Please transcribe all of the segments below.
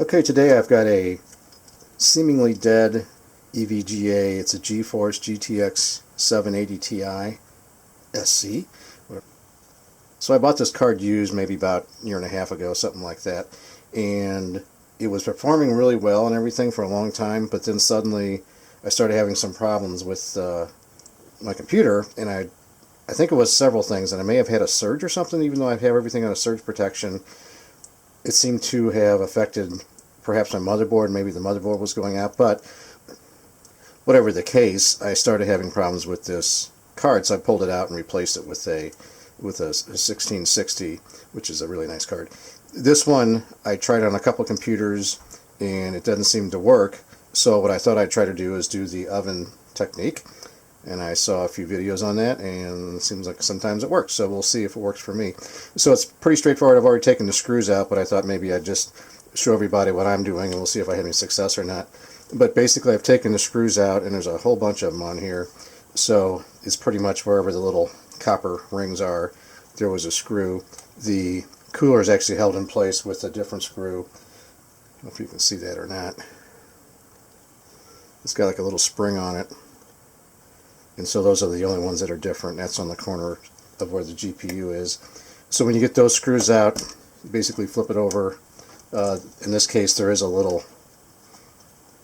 Okay, today I've got a seemingly dead EVGA. It's a GeForce GTX 780 Ti SC. So I bought this card used maybe about a year and a half ago, something like that, and it was performing really well and everything for a long time, but then suddenly I started having some problems with my computer, and I think it was several things, and I may have had a surge or something. Even though I have everything on a surge protection, it seemed to have affected perhaps my motherboard. Maybe the motherboard was going out, but whatever the case, I started having problems with this card, so I pulled it out and replaced it with a 1660, which is a really nice card. This one I tried on a couple computers and it doesn't seem to work, so what I thought I'd try to do is do the oven technique, and I saw a few videos on that, and it seems like sometimes it works, so we'll see if it works for me. So it's pretty straightforward. I've already taken the screws out, but I thought maybe I'd just show everybody what I'm doing, and we'll see if I have any success or not. But basically I've taken the screws out, and there's a whole bunch of them on here, so it's pretty much wherever the little copper rings are, there was a screw. The cooler is actually held in place with a different screw. I don't know if you can see that or not. It's got like a little spring on it, and so those are the only ones that are different. That's on the corner of where the GPU is. So when you get those screws out, you basically flip it over. In this case there is a little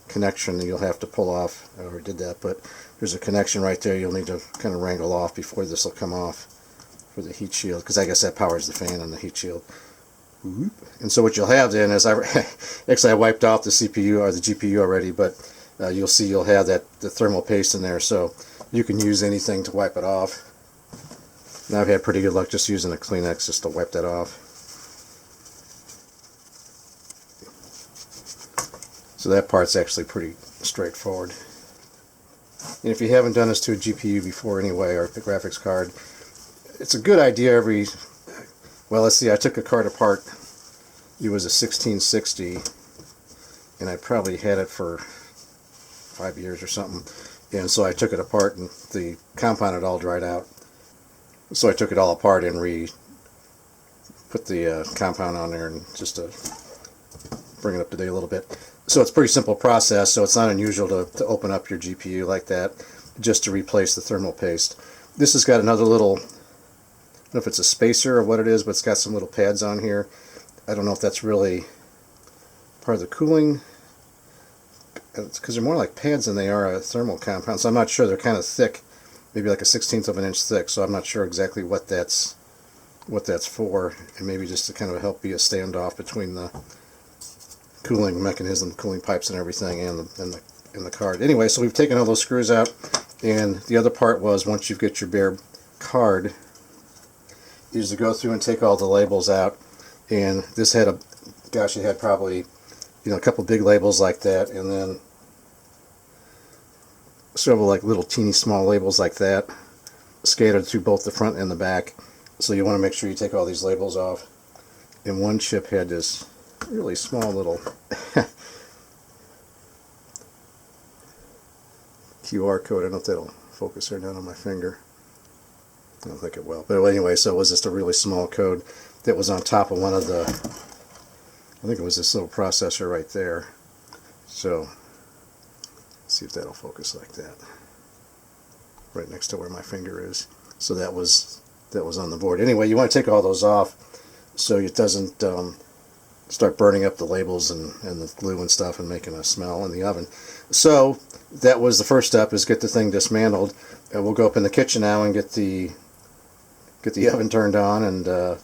connection that you'll have to pull off. I already did that, but there's a connection right there you'll need to kind of wrangle off before this will come off for the heat shield, because I guess that powers the fan on the heat shield. And so what you'll have then is, actually I wiped off the CPU or the GPU already, but you'll see you'll have the thermal paste in there, so you can use anything to wipe it off. Now I've had pretty good luck just using a Kleenex just to wipe that off. So that part's actually pretty straightforward. And if you haven't done this to a GPU before anyway, or a graphics card, it's a good idea well, let's see, I took a card apart. It was a 1660, and I probably had it for 5 years or something. And so I took it apart, and the compound had all dried out. So I took it all apart and put the compound on there, and just to bring it up to date a little bit. So it's a pretty simple process, so it's not unusual to open up your GPU like that just to replace the thermal paste. This has got another little, I don't know if it's a spacer or what it is, but it's got some little pads on here. I don't know if that's really part of the cooling, because they're more like pads than they are a thermal compound, so I'm not sure. They're kind of thick, maybe like a 1/16 of an inch thick, so I'm not sure exactly what that's for, and maybe just to kind of help be a standoff between the cooling mechanism, cooling pipes and everything, and the card. Anyway, so we've taken all those screws out, and the other part was, once you get your bare card, is to go through and take all the labels out. And this had it had probably, a couple big labels like that, and then several like little teeny small labels like that scattered through both the front and the back. So you want to make sure you take all these labels off. And one chip had this really small little QR code. I don't know if that'll focus there down on my finger. I don't think it will. But anyway, so it was just a really small code that was on top of one of the, I think it was this little processor right there. So let's see if that'll focus like that. Right next to where my finger is. So that was on the board. Anyway, you want to take all those off so it doesn't start burning up the labels and the glue and stuff and making a smell in the oven. So that was the first step, is get the thing dismantled. And we'll go up in the kitchen now and get the oven turned on and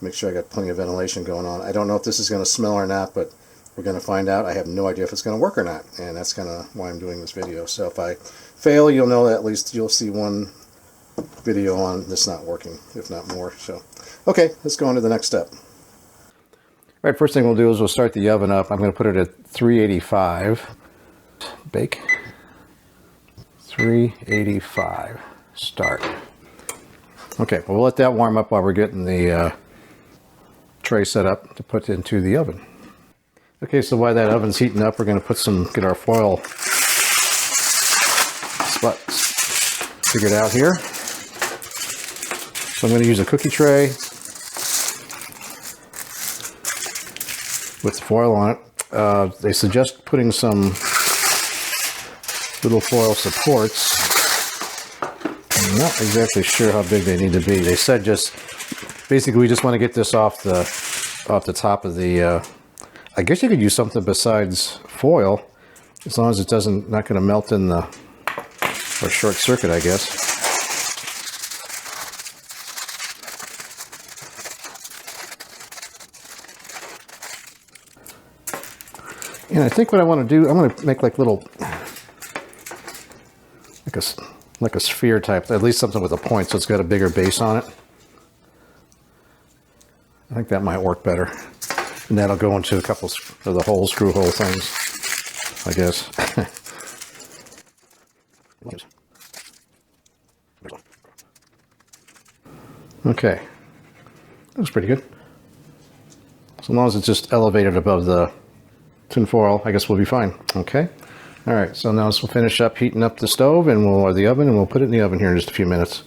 make sure I got plenty of ventilation going on. I don't know if this is going to smell or not, but we're going to find out. I have no idea if it's going to work or not, and that's kind of why I'm doing this video. So if I fail, you'll know that at least you'll see one video on this not working, if not more. So okay, let's go on to the next step. All right, first thing we'll do is we'll start the oven up. I'm going to put it at 385. Bake. 385. Start. Okay, well, we'll let that warm up while we're getting the tray set up to put into the oven. Okay, so while that oven's heating up, we're going to get our foil spots figured out here. So I'm going to use a cookie tray with foil on it. They suggest putting some little foil supports. I'm not exactly sure how big they need to be. They said just basically we just want to get this off the top of the. I guess you could use something besides foil, as long as it not going to melt in the or short circuit, I guess. And I think what I want to do, I'm going to make like little, like a sphere type, at least something with a point, so it's got a bigger base on it. I think that might work better. And that'll go into a couple of the hole, screw hole things, I guess. Okay, that was pretty good. So long as it's just elevated above the tin foil, I guess we'll be fine. Okay. All right. So now we'll finish up heating up the stove or the oven, and we'll put it in the oven here in just a few minutes.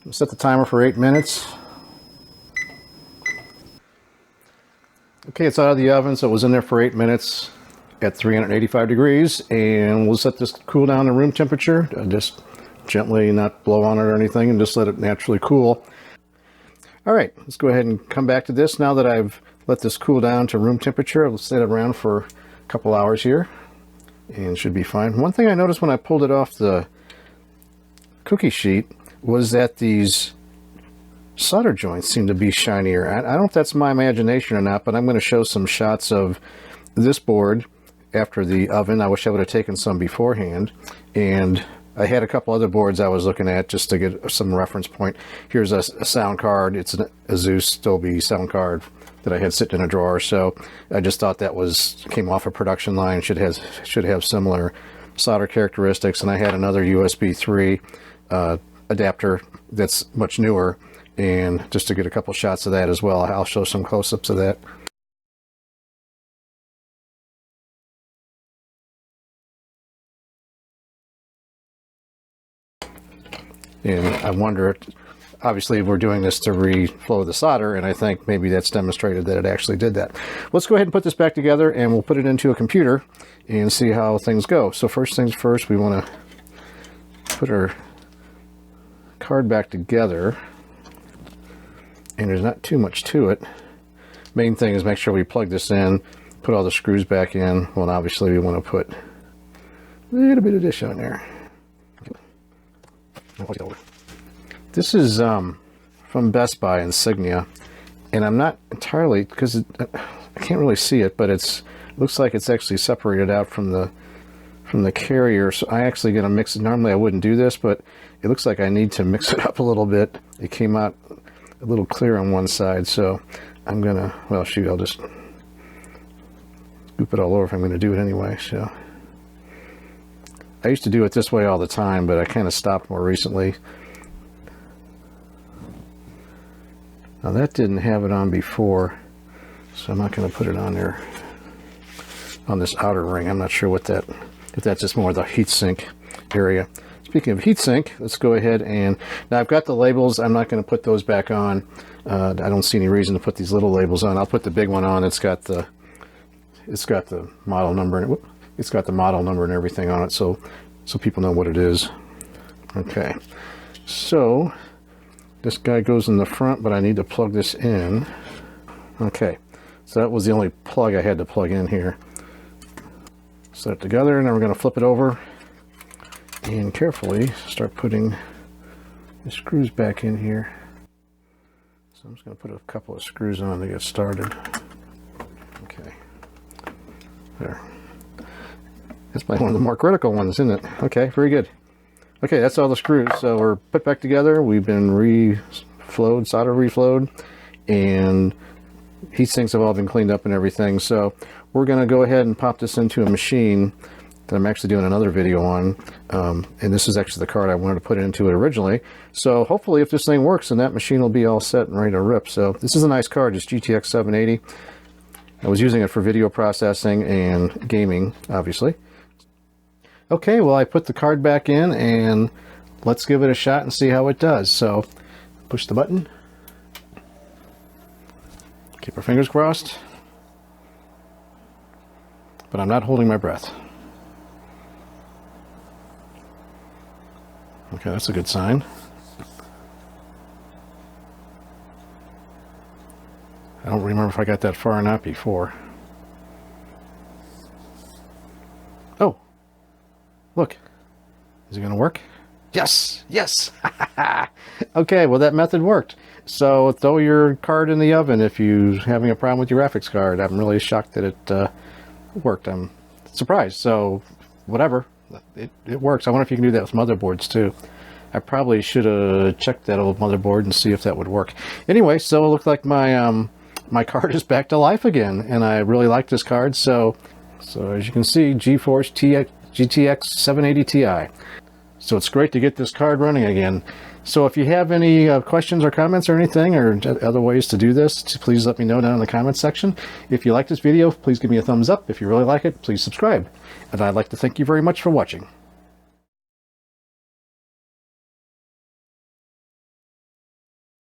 We'll set the timer for 8 minutes. Okay, it's out of the oven, so it was in there for 8 minutes at 385 degrees, and we'll set this cool down to room temperature. Just gently, not blow on it or anything, and just let it naturally cool. All right, let's go ahead and come back to this. Now that I've let this cool down to room temperature, I'll set it around for a couple hours here, and should be fine. One thing I noticed when I pulled it off the cookie sheet was that these solder joints seem to be shinier. I don't know if that's my imagination or not, but I'm going to show some shots of this board after the oven. I wish I would have taken some beforehand, and I had a couple other boards I was looking at just to get some reference point. Here's a sound card. It's an Asus Dolby sound card that I had sitting in a drawer, so I just thought that came off a production line, should have similar solder characteristics. And I had another USB 3 adapter that's much newer, and just to get a couple shots of that as well. I'll show some close-ups of that. And I wonder, obviously we're doing this to reflow the solder, and I think maybe that's demonstrated that it actually did that. Let's go ahead and put this back together, and we'll put it into a computer and see how things go. So first things first, we want to put our card back together, and there's not too much to it. Main thing is make sure we plug this in, put all the screws back in. Well, obviously we want to put a little bit of this on there. This is from Best Buy Insignia, and I'm not entirely, because I can't really see it, but it looks like it's actually separated out from the carrier. So I actually going to mix it. Normally I wouldn't do this, but it looks like I need to mix it up a little bit. It came out a little clear on one side, so I'm gonna, well, shoot, I'll just scoop it all over if I'm going to do it anyway. So I used to do it this way all the time, but I kind of stopped more recently. Now that didn't have it on before, so I'm not going to put it on there on this outer ring. I'm not sure what that, if that's just more the heatsink area. Speaking of heatsink, let's go ahead and, now I've got the labels. I'm not going to put those back on. I don't see any reason to put these little labels on. I'll put the big one on. It's got the model number in it. It's got the model number and everything on it, so people know what it is. Okay, so this guy goes in the front, but I need to plug this in. Okay, so that was the only plug I had to plug in here. Set it together, and then we're going to flip it over and carefully start putting the screws back in here. So I'm just going to put a couple of screws on to get started. Okay, there. That's probably one of the more critical ones, isn't it? Okay, very good. Okay, that's all the screws. So we're put back together. We've been reflowed, solder reflowed, and heat sinks have all been cleaned up and everything. So we're going to go ahead and pop this into a machine that I'm actually doing another video on. And this is actually the card I wanted to put into it originally. So hopefully if this thing works, then that machine will be all set and ready to rip. So this is a nice card, it's GTX 780. I was using it for video processing and gaming, obviously. Okay, well, I put the card back in, and let's give it a shot and see how it does. So push the button. Keep our fingers crossed. But I'm not holding my breath. Okay, that's a good sign. I don't remember if I got that far or not before. Oh, look. Is it going to work? Yes, yes. Okay, well, that method worked. So throw your card in the oven if you're having a problem with your graphics card. I'm really shocked that it worked. I'm surprised. So whatever, it works. I wonder if you can do that with motherboards too. I probably should have checked that old motherboard and see if that would work. Anyway, so it looked like my my card is back to life again, and I really like this card. So as you can see, GeForce GTX 780 Ti. So it's great to get this card running again. So if you have any questions or comments or anything, or other ways to do this, please let me know down in the comments section. If you like this video, please give me a thumbs up. If you really like it, please subscribe. And I'd like to thank you very much for watching.